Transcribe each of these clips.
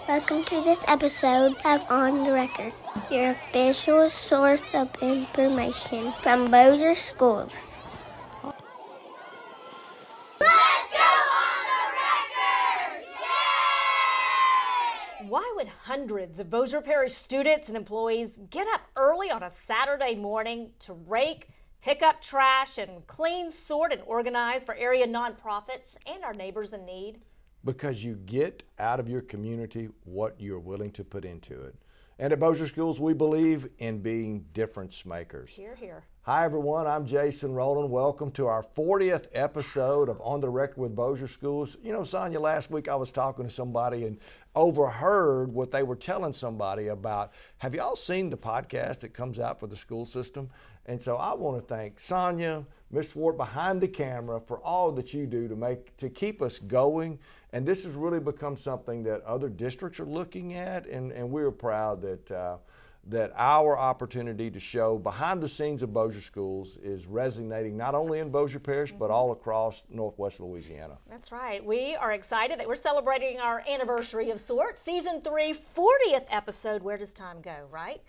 Welcome to this episode of On the Record, your official source of information from Bossier Schools. Let's go on the record! Yay! Why would hundreds of Bossier Parish students and employees get up early on a Saturday morning to rake, pick up trash, and clean, sort, and organize for area nonprofits and our neighbors in need? Because you get out of your community what you're willing to put into it. And at Bossier Schools, we believe in being difference makers. Hear, hear. Hi, everyone. I'm Jason Rowland. Welcome to our 40th episode of On the Record with Bossier Schools. You know, Sonia, last week I was talking to somebody and overheard what they were telling somebody about, have y'all seen the podcast that comes out for the school system? And so I want to thank Sonia, Ms. Swart behind the camera for all that you do to keep us going. And this has really become something that other districts are looking at, and we're proud that our opportunity to show behind the scenes of Bossier Schools is resonating not only in Bossier Parish, but all across Northwest Louisiana. That's right. We are excited that we're celebrating our anniversary of sorts, Season 3, 40th episode. Where does time go, right?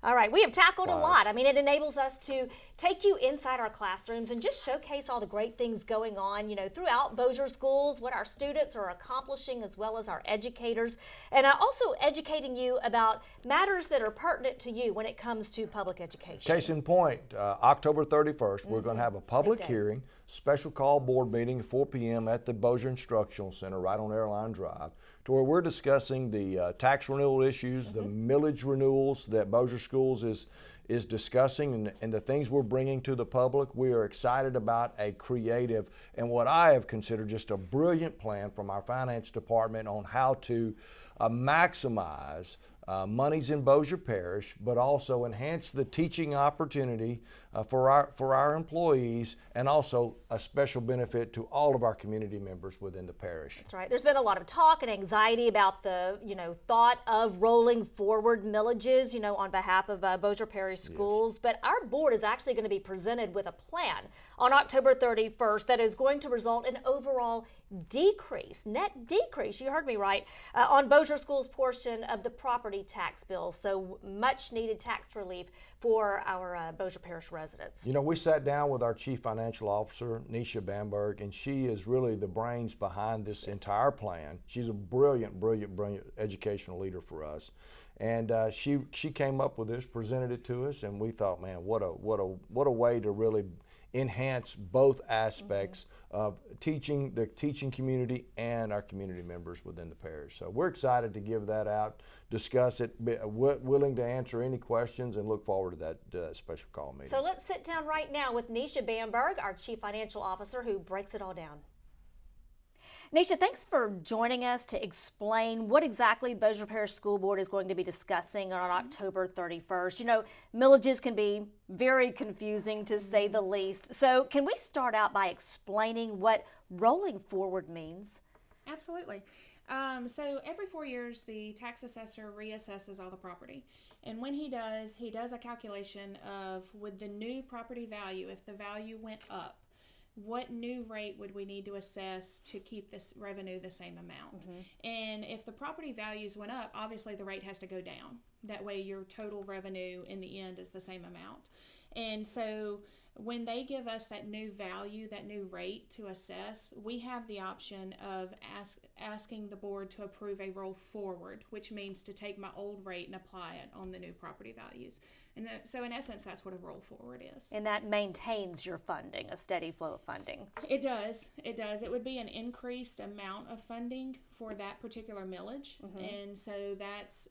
All right, we have tackled a lot. I mean, it enables us to take you inside our classrooms and just showcase all the great things going on, you know, throughout Bossier Schools, what our students are accomplishing as well as our educators, and also educating you about matters that are pertinent to you when it comes to public education. Case in point, October 31st, we're going to have a public hearing, special call board meeting at 4 p.m. at the Bossier Instructional Center right on Airline Drive, to where we're discussing the tax renewal issues, the millage renewals that Bossier Schools is discussing, and the things we're bringing to the public. We are excited about a creative and what I have considered just a brilliant plan from our finance department on how to maximize monies in Bossier Parish, but also enhance the teaching opportunity for our employees, and also a special benefit to all of our community members within the parish. That's right. There's been a lot of talk and anxiety about the, thought of rolling forward millages, on behalf of Bossier Parish Schools. Yes. But our board is actually going to be presented with a plan on October 31st that is going to result in overall net decrease, you heard me right, on Bossier Schools' portion of the property tax bill. So much needed tax relief for our Bossier Parish residents. You know, we sat down with our Chief Financial Officer, Nicia, Bamburg, and she is really the brains behind this entire plan. She's a brilliant educational leader for us. And she came up with this, presented it to us, and we thought, man, what a way to really enhance both aspects of the teaching community and our community members within the parish. So we're excited to give that out, discuss it, willing to answer any questions, and look forward to that special call meeting. So let's sit down right now with Nicia Bamburg, our Chief Financial Officer, who breaks it all down. Nicia, thanks for joining us to explain what exactly the Bossier Parish School Board is going to be discussing on October 31st. You know, millages can be very confusing, to say the least. So can we start out by explaining what rolling forward means? Absolutely. So every 4 years, the tax assessor reassesses all the property. And when he does a calculation of, with the new property value, if the value went up, what new rate would we need to assess to keep this revenue the same amount? And if the property values went up, obviously the rate has to go down. That way your total revenue in the end is the same amount. And so when they give us that new value, that new rate to assess, we have the option of asking the board to approve a roll forward, which means to take my old rate and apply it on the new property values. And so in essence, that's what a roll forward is. And that maintains your funding, a steady flow of funding. It does. It does. It would be an increased amount of funding for that particular millage. And so that's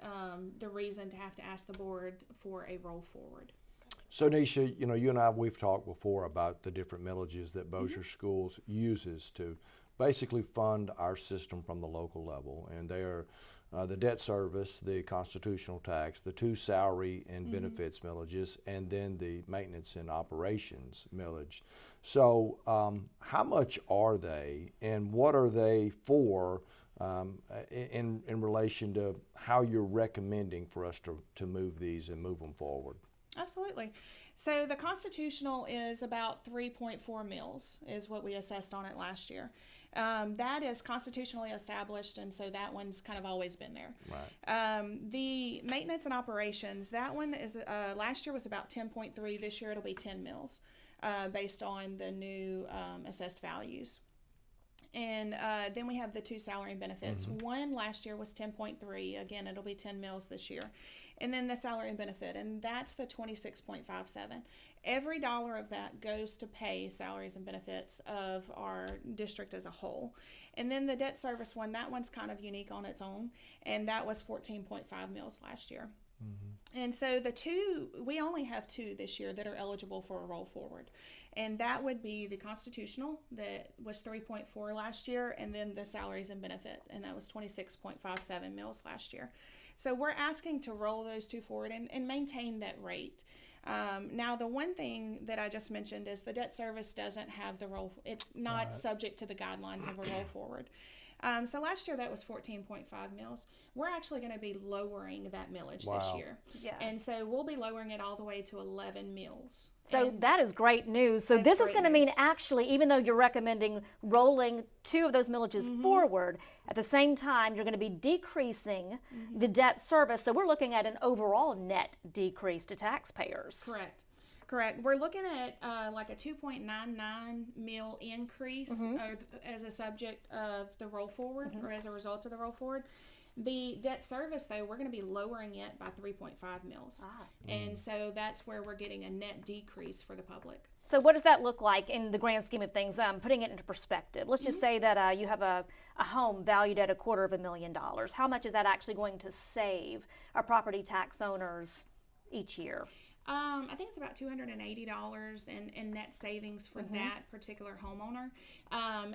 the reason to have to ask the board for a roll forward. So Nicia, you and I, we've talked before about the different millages that Bossier Schools uses to basically fund our system from the local level. And they are the debt service, the constitutional tax, the 2 salary and benefits millages, and then the maintenance and operations millage. So how much are they, and what are they for in relation to how you're recommending for us to move these and move them forward? Absolutely. So the constitutional is about 3.4 mils is what we assessed on it last year. That is constitutionally established, and so that one's kind of always been there. Right. The maintenance and operations, that one is last year was about 10.3. This year it'll be 10 mils, based on the new assessed values. And then we have the two salary and benefits. One last year was 10.3. Again, it'll be 10 mils this year. And then the salary and benefit, and that's the 26.57. Every dollar of that goes to pay salaries and benefits of our district as a whole. And then the debt service one, that one's kind of unique on its own, and that was 14.5 mils last year. And so we only have two this year that are eligible for a roll forward. And that would be the constitutional, that was 3.4 last year, and then the salaries and benefit, and that was 26.57 mils last year. So we're asking to roll those two forward and maintain that rate. Now, the one thing that I just mentioned is the debt service doesn't have the roll. It's not subject to the guidelines of a roll forward. So last year that was 14.5 mils. We're actually going to be lowering that millage this year. Yeah. And so we'll be lowering it all the way to 11 mils. So that is great news. So this is going to mean actually, even though you're recommending rolling two of those millages forward, at the same time, you're going to be decreasing the debt service. So we're looking at an overall net decrease to taxpayers. Correct. We're looking at like a 2.99 mil increase as a subject of the roll forward or as a result of the roll forward. The debt service, though, we're going to be lowering it by 3.5 mils. And so that's where we're getting a net decrease for the public. So what does that look like in the grand scheme of things? Putting it into perspective, let's just say that you have a home valued at $250,000. How much is that actually going to save our property tax owners each year? I think it's about $280 in net savings for that particular homeowner.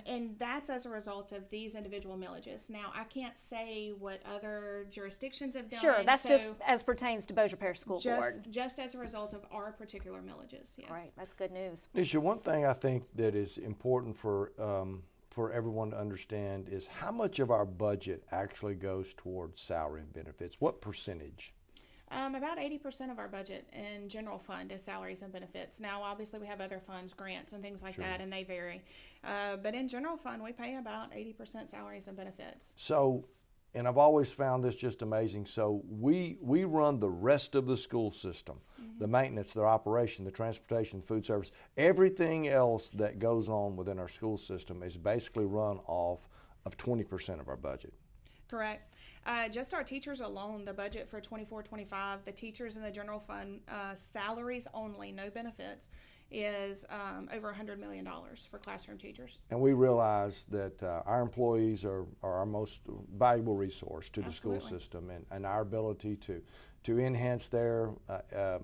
And that's as a result of these individual millages. Now, I can't say what other jurisdictions have done. Sure, that's just as pertains to Bossier Parish School Board. Just as a result of our particular millages, yes. Right, that's good news. Nicia, one thing I think that is important for everyone to understand is how much of our budget actually goes towards salary and benefits. What percentage? About 80% of our budget in general fund is salaries and benefits. Now, obviously, we have other funds, grants, and things like that, and they vary. But in general fund, we pay about 80% salaries and benefits. So, and I've always found this just amazing. So we run the rest of the school system, the maintenance, the operation, the transportation, the food service, everything else that goes on within our school system is basically run off of 20% of our budget. Correct. Just our teachers alone, the budget for 24-25, the teachers in the general fund, salaries only, no benefits, is over $100 million for classroom teachers. And we realize that our employees are our most valuable resource to the school system, and our ability to enhance their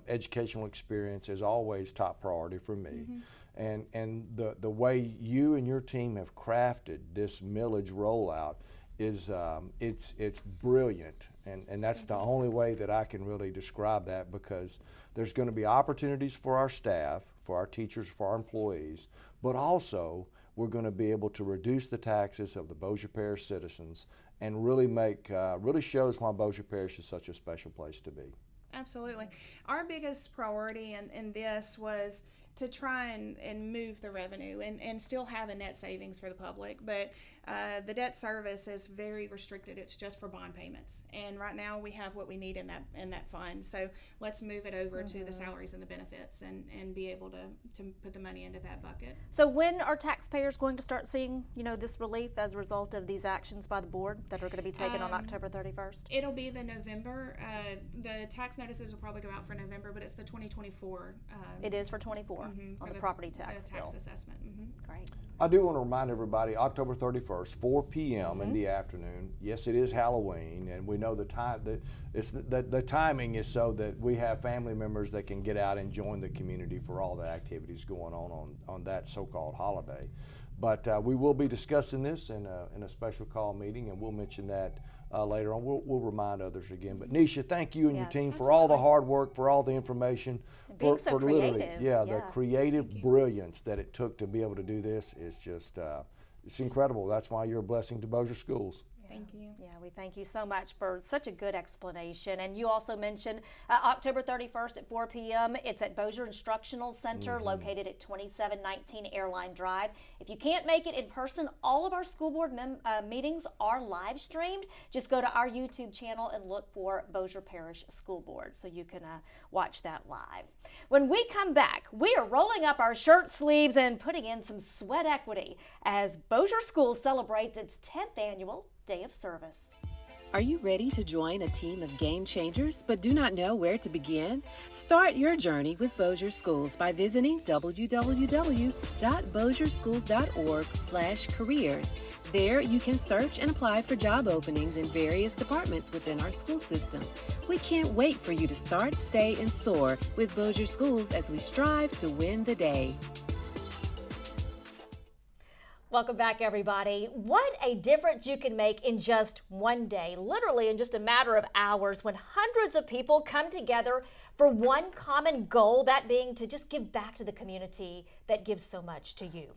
educational experience is always top priority for me. And the way you and your team have crafted this millage rollout is it's brilliant, and that's the only way that I can really describe that, because there's going to be opportunities for our staff, for our teachers, for our employees, but also we're going to be able to reduce the taxes of the Bossier Parish citizens and really really shows why Bossier Parish is such a special place to be. Absolutely. Our biggest priority in this was to try and move the revenue and still have a net savings for the public. But the debt service is very restricted. It's just for bond payments. And right now we have what we need in that fund. So let's move it over to the salaries and the benefits and be able to put the money into that bucket. So when are taxpayers going to start seeing, this relief as a result of these actions by the board that are going to be taken on October 31st? It'll be the November. The tax notices will probably go out for November, but it's the 2024. It is for 24 on the property tax bill. Tax assessment. Great. I do want to remind everybody, October 31st, 4 p.m. in the afternoon. Yes, it is Halloween, and we know the timing is so that we have family members that can get out and join the community for all the activities going on that so-called holiday. But we will be discussing this in a special call meeting, and we'll mention that later on. We'll remind others again. But Nicia, thank you and your team for all the hard work, for all the information, for literally, creative. the creative brilliance that it took to be able to do this is just it's incredible. That's why you're a blessing to Bossier Schools. Thank you. Yeah, we thank you so much for such a good explanation. And you also mentioned October 31st at 4 p.m. It's at Bossier Instructional Center, located at 2719 Airline Drive. If you can't make it in person, all of our school board meetings are live streamed. Just go to our YouTube channel and look for Bossier Parish School Board so you can watch that live. When we come back, we are rolling up our shirt sleeves and putting in some sweat equity as Bossier Schools celebrates its 10th annual Day of Service. Are you ready to join a team of game changers but do not know where to begin? Start your journey with Bossier Schools by visiting www.bossierschools.org/careers. There you can search and apply for job openings in various departments within our school system. We can't wait for you to start, stay, and soar with Bossier Schools as we strive to win the day. Welcome back, everybody. What a difference you can make in just one day, literally in just a matter of hours, when hundreds of people come together for one common goal, that being to just give back to the community that gives so much to you.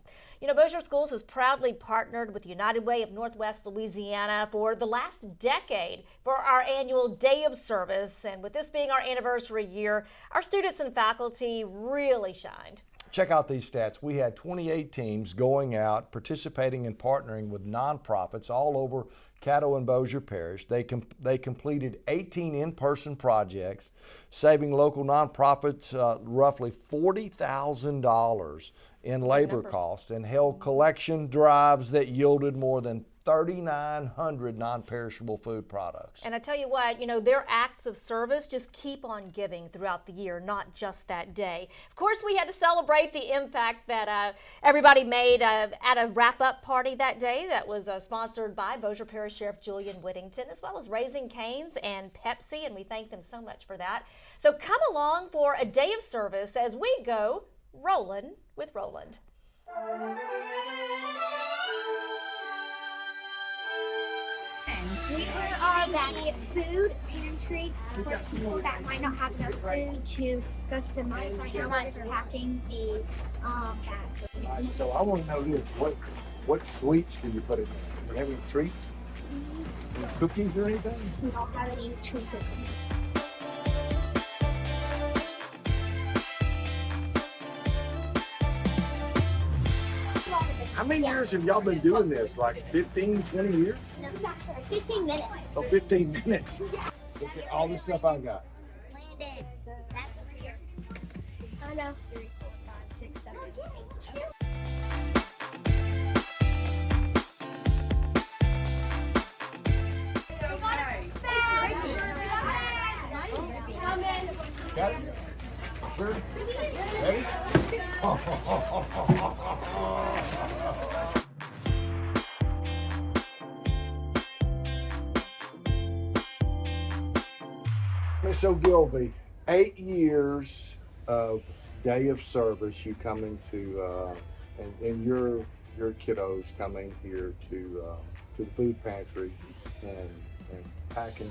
You know, Bossier Schools has proudly partnered with the United Way of Northwest Louisiana for the last decade for our annual Day of Service. And with this being our anniversary year, our students and faculty really shined. Check out these stats. We had 28 teams going out, participating and partnering with nonprofits all over Caddo and Bossier Parish. They completed 18 in-person projects, saving local nonprofits roughly $40,000 in labor costs, and held collection drives that yielded more than 3,900 non-perishable food products. And I tell you what, you know, their acts of service just keep on giving throughout the year, not just that day. Of course, we had to celebrate the impact that everybody made at a wrap-up party that day that was sponsored by Bossier Parish Sheriff Julian Whittington, as well as Raising Cane's and Pepsi, and we thank them so much for that. So come along for a day of service as we go Rollin' with Rowland. We are the food pantry for people that might not have enough food to go to the market right now. We're packing the bags. So I want to know this: what sweets do you put in there? Do you have any treats? Any cookies or anything? We don't have any treats in them. How many years have y'all been doing this? Like 15, 20 years? No, it's actually 15 minutes. Oh, 15 minutes. Look at all the stuff I got. Landon, that's here. I know. 3, 4, 5, 6, 7, 8. Got it? Sure? Ready? Miss Ogilvy, 8 years of Day of Service, you coming to, and your kiddos coming here to the food pantry and packing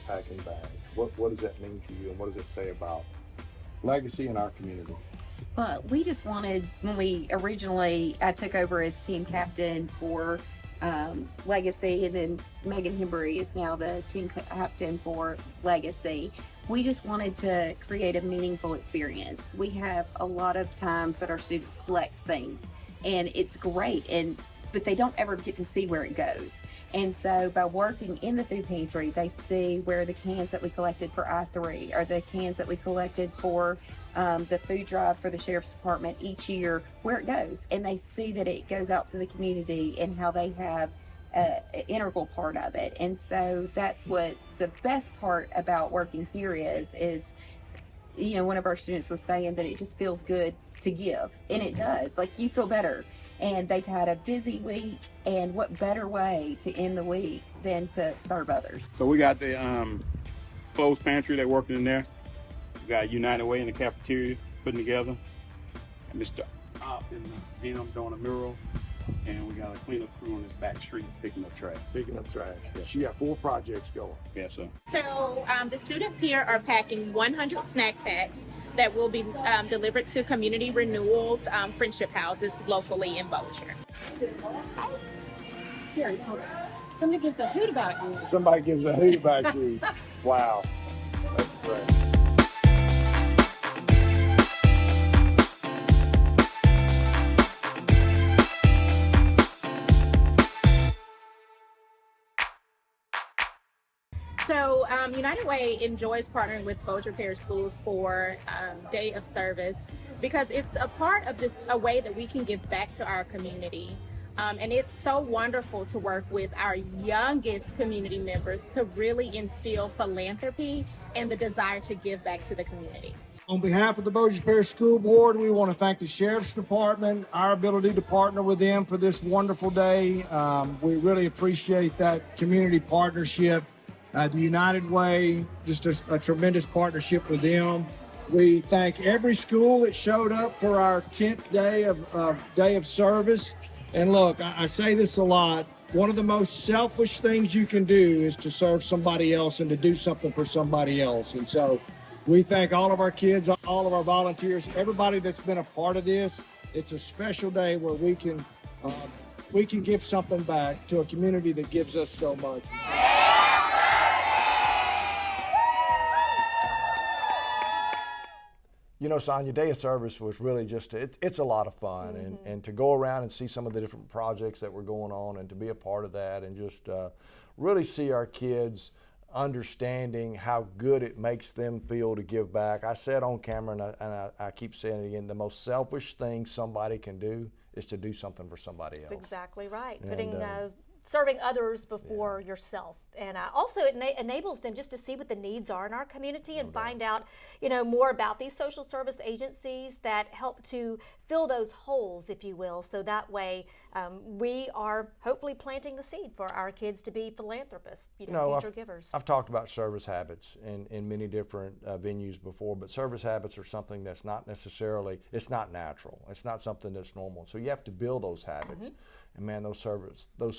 bags. What does that mean to you, and what does it say about legacy in our community? Well, we just wanted, when I took over as team captain for Legacy, and then Megan Hembury is now the team captain for Legacy. We just wanted to create a meaningful experience. We have a lot of times that our students collect things, and it's great, but they don't ever get to see where it goes. And so by working in the food pantry, they see where the cans that we collected for I3 or the cans that we collected for the food drive for the Sheriff's Department each year, where it goes. And they see that it goes out to the community and how they have an integral part of it. And so that's what the best part about working here is, you know, one of our students was saying that it just feels good to give. And it does. Like, you feel better. And they've had a busy week, and what better way to end the week than to serve others. So we got the closed pantry that working in there. We got United Way in the cafeteria putting together. And Mr. Op in the gym doing a mural. And we got a cleanup crew on this back street picking up trash. Picking up trash. Yeah. She got 4 projects going. Yeah, so. So the students here are packing 100 snack packs that will be delivered to community renewals, friendship houses locally in Bossier. Somebody gives a hoot about you. Somebody gives a hoot about you. Wow, that's great. So United Way enjoys partnering with Bossier Parish Schools for Day of Service because it's a part of just a way that we can give back to our community. And it's so wonderful to work with our youngest community members to really instill philanthropy and the desire to give back to the community. On behalf of the Bossier Parish School Board, we want to thank the Sheriff's Department, our ability to partner with them for this wonderful day. We really appreciate that community partnership. The United Way, just a tremendous partnership with them. We thank every school that showed up for our 10th day of service. And look, I say this a lot. One of the most selfish things you can do is to serve somebody else and to do something for somebody else. And so we thank all of our kids, all of our volunteers, everybody that's been a part of this. It's a special day where we can give something back to a community that gives us so much. You know, Sonia, Day of Service was really just, it's a lot of fun. And to go around and see some of the different projects that were going on and to be a part of that and just really see our kids understanding how good it makes them feel to give back. I said on camera, and I keep saying it again, the most selfish thing somebody can do is to do something for somebody else. That's exactly right. And, Putting serving others before yourself. And also it enables them just to see what the needs are in our community and find out, you know, more about these social service agencies that help to fill those holes, if you will. So that way we are hopefully planting the seed for our kids to be philanthropists, future givers. I've talked about service habits in many different venues before, but service habits are something that's not necessarily, it's not natural. It's not something that's normal. So you have to build those habits. And man, those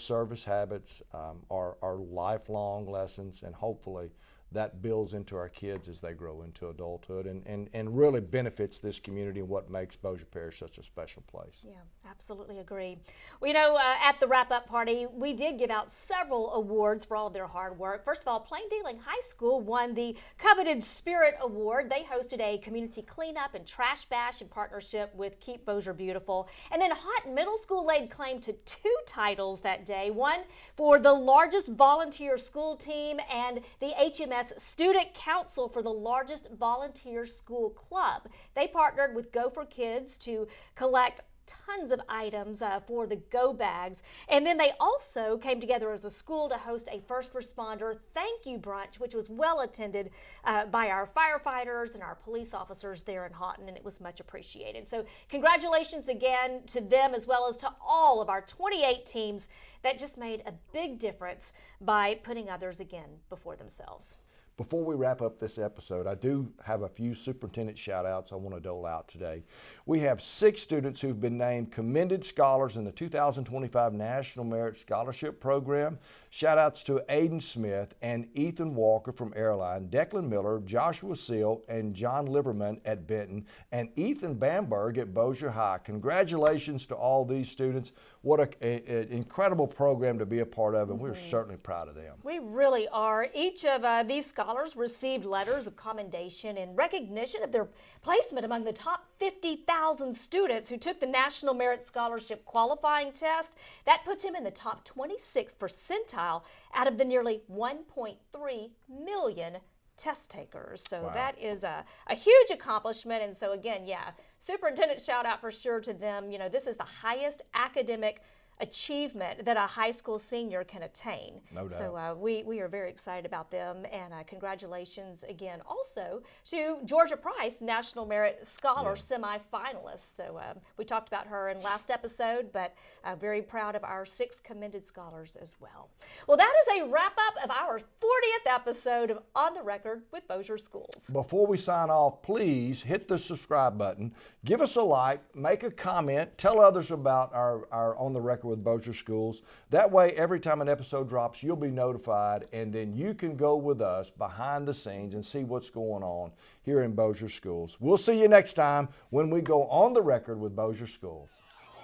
service habits are lifelong lessons, and hopefully that builds into our kids as they grow into adulthood and really benefits this community and what makes Bossier Parish such a special place. Yeah, absolutely agree. Well, you know, at the wrap-up party, we did give out several awards for all of their hard work. First of all, Plain Dealing High School won the coveted Spirit Award. They hosted a community cleanup and trash bash in partnership with Keep Bossier Beautiful. And then Houghton Middle School laid claim to 2 titles that day, one for the largest volunteer school team and the HMS Student Council for the largest volunteer school club. They partnered with Go for Kids to collect tons of items for the Go Bags. And then they also came together as a school to host a first responder thank you brunch, which was well attended by our firefighters and our police officers there in Houghton, and it was much appreciated. So congratulations again to them, as well as to all of our 28 teams that just made a big difference by putting others again before themselves. Before we wrap up this episode, I do have a few superintendent shout-outs I want to dole out today. We have 6 students who've been named Commended Scholars in the 2025 National Merit Scholarship Program. Shout-outs to Aiden Smith and Ethan Walker from Airline, Declan Miller, Joshua Seal, and John Liverman at Benton, and Ethan Bamburg at Bossier High. Congratulations to all these students. What an incredible program to be a part of, and we're certainly proud of them. We really are. Each of these scholars received letters of commendation in recognition of their placement among the top 50,000 students who took the National Merit Scholarship qualifying test. That puts him in the top 26th percentile out of the nearly 1.3 million test takers. So wow. That is a huge accomplishment. And so again, yeah, superintendent shout out for sure to them. You know, this is the highest academic achievement that a high school senior can attain. No doubt. So we are very excited about them, and congratulations again also to Georgia Price, National Merit Scholar semifinalist. So we talked about her in last episode, but very proud of our 6 commended scholars as well. Well, that is a wrap up of our 40th episode of On the Record with Bossier Schools. Before we sign off, please hit the subscribe button, give us a like, make a comment, tell others about our On the Record with Bossier Schools. That way, every time an episode drops, you'll be notified, and then you can go with us behind the scenes and see what's going on here in Bossier Schools. We'll see you next time when we go On the Record with Bossier Schools.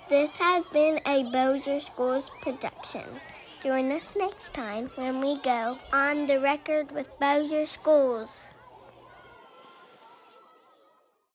This has been a Bossier Schools production. Join us next time when we go on the record with Bossier Schools.